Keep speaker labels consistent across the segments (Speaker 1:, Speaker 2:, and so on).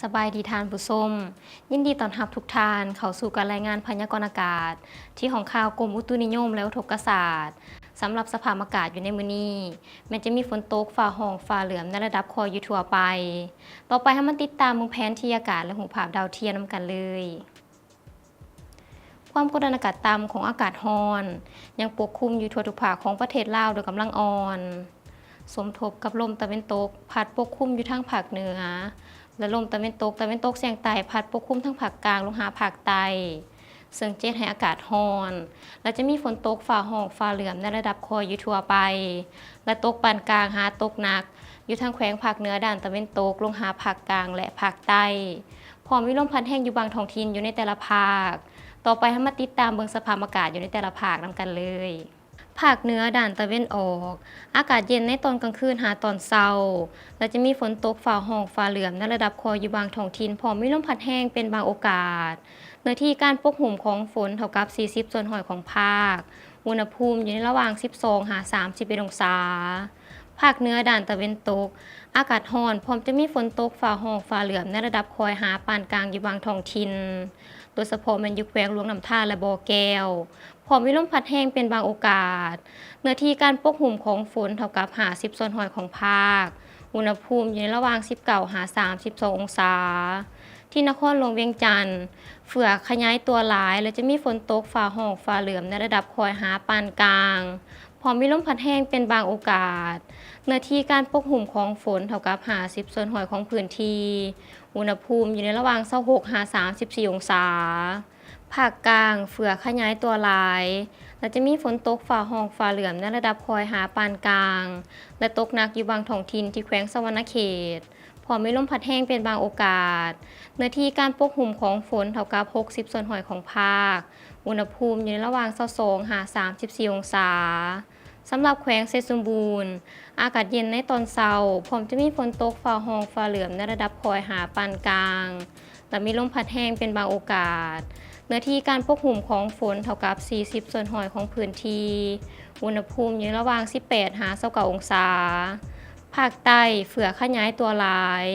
Speaker 1: สบายดีทานผู้ชมยินดีต้อนรับทุกท่านเข้าสู่การรายงานพยากรณ์อากาศที่ของข่าวกรมอุตุนิยมและอุทกศาสตร์สำหรับสภาพอากาศอยู่ในมื้อนี้แม้จะมีฝนตกฟ้าห้องฟ้าเหลืองในระดับคออยู่ทั่วไปต่อไปให้มันติดตามเมืองแผนที่อากาศและรูปภาพดาวเทียมนำกันเลยความกดดันอากาศต่ำของอากาศร้อนยังปกคลุมอยู่ทั่วทุกภาคของประเทศลาวโดยกำลังอ่อนสมทบกับลมตะวันตกพัดปกคลุมอยู่ทางภาคเหนือและลมตะวันตกเฉียงใต้พัดปกคลุมทั้งภาคกลางลงหาภาคใต้ซึ่งจะให้อากาศร้อนและจะมีฝนตกฟ้าห้องฟ้าเหลืองในระดับคออยู่ทั่วไปและตกปานกลางหาตกหนักอยู่ทางแขวงภาคเหนือด้านตะวันตกลงหาภาคกลางและภาคใต้พร้อมมีลมพัดแรงอยู่บางท้องถิ่นอยู่ในแต่ละภาคต่อไปให้มาติดตามเบิ่งสภาพอากาศอยู่ในแต่ละภาคนำกันเลยภาคเหนือด้านตะวันออกอากาศเย็นในตอนกลางคืนหาตอนเช้าและจะมีฝนตกฟ้าห้องฟ้าเหลืองในระดับคออยู่บางท้องถิ่นพร้อมมีลมพัดแรงเป็นบางโอกาสเนื้อที่การปกคลุมของฝนเท่ากับ40ส่วนร้อยของภาคอุณหภูมิอยู่ในระหว่าง12 31 องศาภาคเหนือด้านตะวันตกอากาศร้อนพร้อมจะมีฝนตกฟ้าห้องฟ้าเหลืองในระดับคอยหาปานกลางอยู่บางท้องถิ่นโดยเฉพาะแม่นอยู่แขวงหลวงน้ำท่าและบ่อแก้วพร้อมมีลมพัดแรงเป็นบางโอกาสเนื้อที่การปกคลุมของฝนเท่ากับ50ส่วนร้อยของภาคอุณหภูมิอยู่ในระหว่าง19 32 องศาที่นครหลวงเวียงจันทน์เฟือกขยายตัวหลายและจะมีฝนตกฟ้าห้องฟ้าเหลืองในระดับคอยหาปานกลางพร้อมมีลมพัดแรงเป็นบางโอกาสเนื้อที่การปกคลุมของฝนเท่ากับ50ส่วนร้อยของพื้นที่อุณหภูมิอยู่ในระหว่าง26 34 องศาภาคกลางเฟือกขยายตัวหลายและจะมีฝนตกฟ้าห้องฟ้าเหลืองในระดับคอยหาปานกลางและตกหนักอยู่บางท้องถิ่นที่แขวงสะหวรรณเขตพร้อมมีลมพัดแรงเป็นบางโอกาสเนื้อที่การปกคลุมของฝนเท่ากับ60ส่วนร้อยของภาคอุณหภูมิอยู่ในระหว่าง22 34 องศาสำหรับแขวงเซซุมบูรณ์อากาศเย็นในตอนเช้าพร้อมจะมีฝนตกฟ้าห้องฟ้าเหลืองในระดับคอยหาปานกลางและมีลมพัดแรงเป็นบางโอกาสเนื้อที่การปกคลุมของฝนเท่ากับ40ส่วนร้อยของพื้นที่อุณหภูมิอยู่ระหว่าง18 29 องศาภาคใต้เฟือกขยายตัวหลาย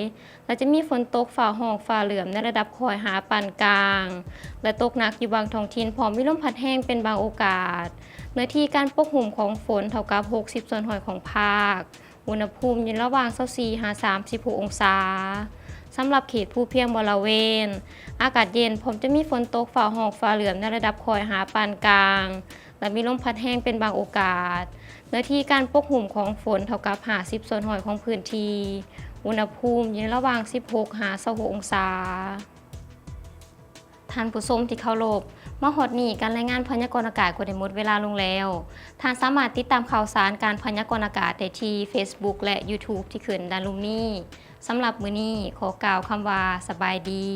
Speaker 1: และจะมีฝนตกฟ้าห้องฟ้าเหลืองในระดับคอยหาปานกลางและตกหนักอยู่บางท้องถิ่นพร้อมมีลมพัดแรงเป็นบางโอกาสเนื้อที่การปกคลุมของฝนเท่ากับ60ส่วนร้อยของภาคอุณหภูมิอยู่ระหว่าง24 36 องศาสำหรับเขตภูเพียงบริเวณอากาศเย็นพร้อมจะมีฝนตกฟ้าห้องฟ้าเหลืองในระดับคอยหาปานกลางและมีลมพัดแรงเป็นบางโอกาสเนื้อที่การปกคลุมของฝนเท่ากับ50ส่วนร้อยของพื้นที่อุณหภูมิอยู่ระหว่าง16 26 องศาท่านผู้ชมที่เคารพมาฮอดนี้การรายงานพยากรณ์อากาศก็ได้หมดเวลาลงแล้วท่านสามารถติดตามข่าวสารการพยากรณ์อากาศได้ที่ Facebook และ YouTube ที่ขึ้นด้านลุ่มนี้สำหรับมื้อนี้ขอกล่าวคำว่าสบายดี